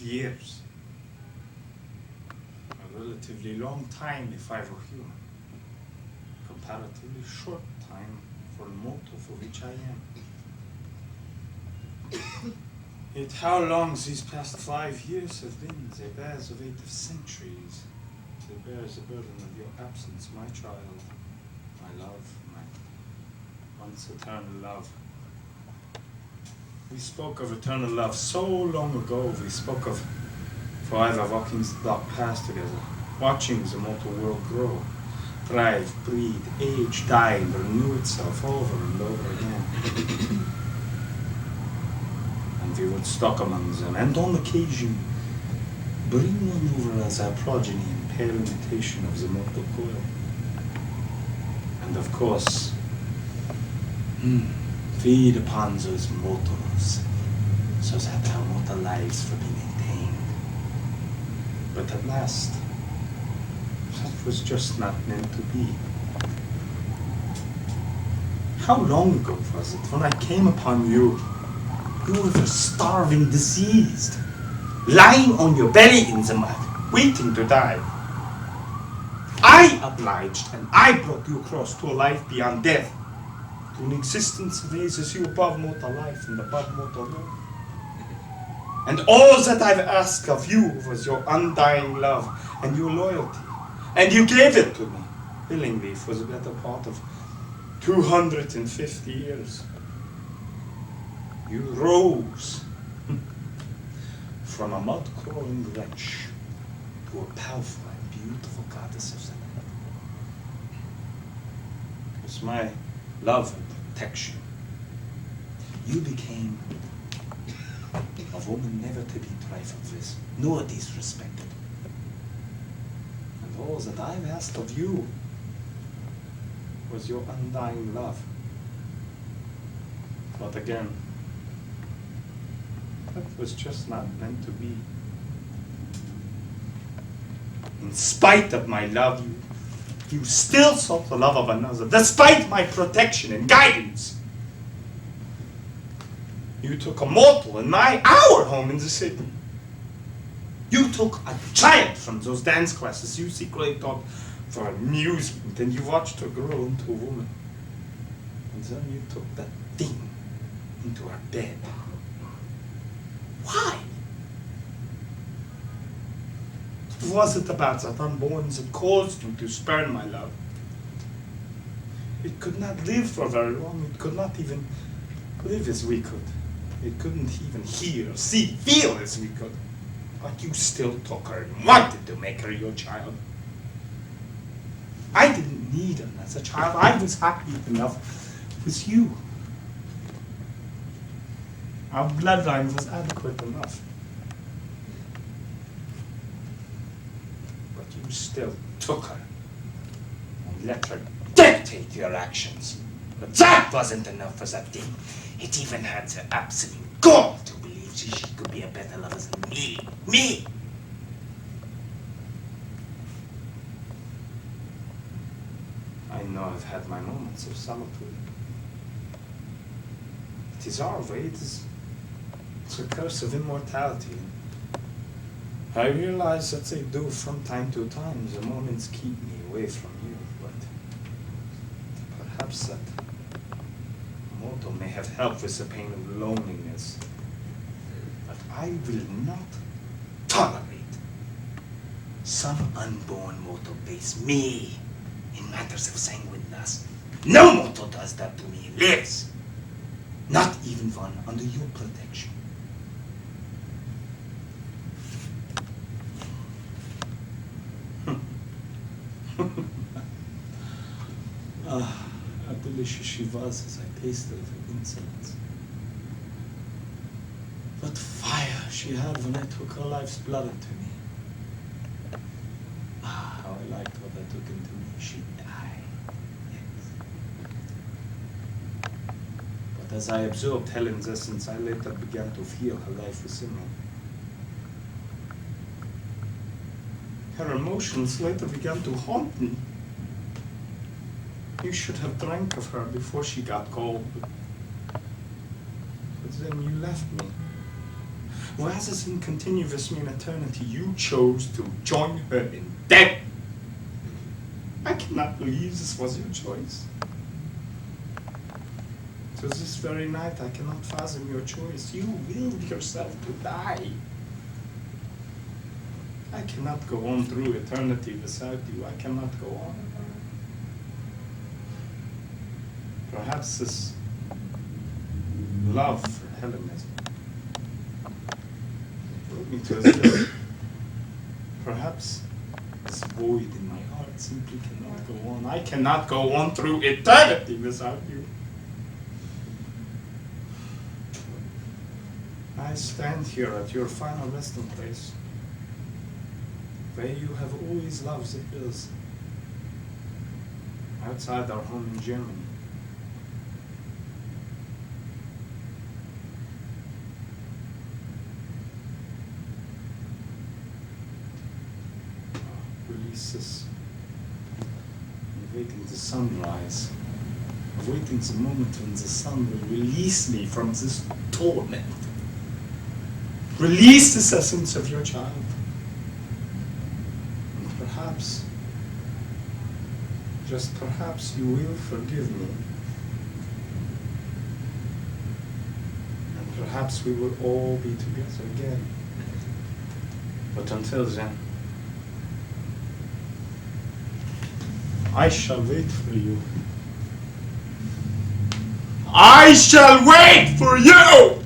Years. A relatively long time if I were human. Comparatively short time for the motto for which I am. Yet how long these past 5 years have been, they bear the weight of centuries. They bear the burden of your absence, my child, my love, my once eternal love. We spoke of eternal love so long ago. We spoke of forever walking the dark path together, watching the mortal world grow, thrive, breed, age, die, and renew itself over and over again. And we would stalk among them, and on occasion bring one over as our progeny in pale imitation of the mortal coil. And of course, feed upon those mortals, so that our mortal lives will be maintained. But at last, that was just not meant to be. How long ago was it when I came upon you? You were starving, diseased, lying on your belly in the mud, waiting to die. I obliged, and I brought you across to a life beyond death, to an existence that raises you above mortal life and above mortal love. And all that I've asked of you was your undying love and your loyalty. And you gave it to me, willingly, for the better part of 250 years. You rose from a mud-crawling wretch to a powerful and beautiful goddess of the night. It's my love and protection. You became a woman never to be trifled with, nor disrespected. And all that I've asked of you was your undying love. But again, that was just not meant to be. In spite of my love, you still sought the love of another, despite my protection and guidance. You took a mortal in our home in the city. You took a child from those dance classes you secretly taught for amusement, and you watched her grow into a woman. And then you took that thing into her bed. Why? What was it about that unborn that caused you to spurn my love? It could not live for very long. It could not even live as we could. It couldn't even hear, see, feel as we could. But you still took her and wanted to make her your child. I didn't need another child. I was happy enough with you. Our bloodline was adequate enough. But you still took her and let her dictate your actions. But that wasn't enough for that thing. It even had the absolute gall to believe she could be a better lover than me. Me! I know I've had my moments of solitude. It is our way, it's a curse of immortality. I realize that they do from time to time. The moments keep me away from you, but perhaps that mortal may have helped with the pain of loneliness. But I will not tolerate some unborn mortal base me in matters of sanguineness. No mortal does that to me and lives. Not even one under your protection. A foolish as she was as I tasted her insolence. What fire she had when I took her life's blood into me. Ah, how I liked what I took into me. She died. Yes. But as I absorbed Helen's essence, I later began to feel her life within me. Her emotions later began to haunt me. You should have drank of her before she got cold. But then you left me. Rather than continue with me in eternity, you chose to join her in death. I cannot believe this was your choice. To this very night, I cannot fathom your choice. You willed yourself to die. I cannot go on through eternity without you. I cannot go on. Perhaps this love for Helen has brought me to this. Perhaps this void in my heart simply cannot go on. I cannot go on through eternity without you. I stand here at your final resting place, where you have always loved the hills, outside our home in Germany. Releases, awaiting the sunrise, awaiting the moment when the sun will release me from this torment. Release this essence of your child. And perhaps, just perhaps, you will forgive me. And perhaps we will all be together again. But until then, I shall wait for you. I shall wait for you!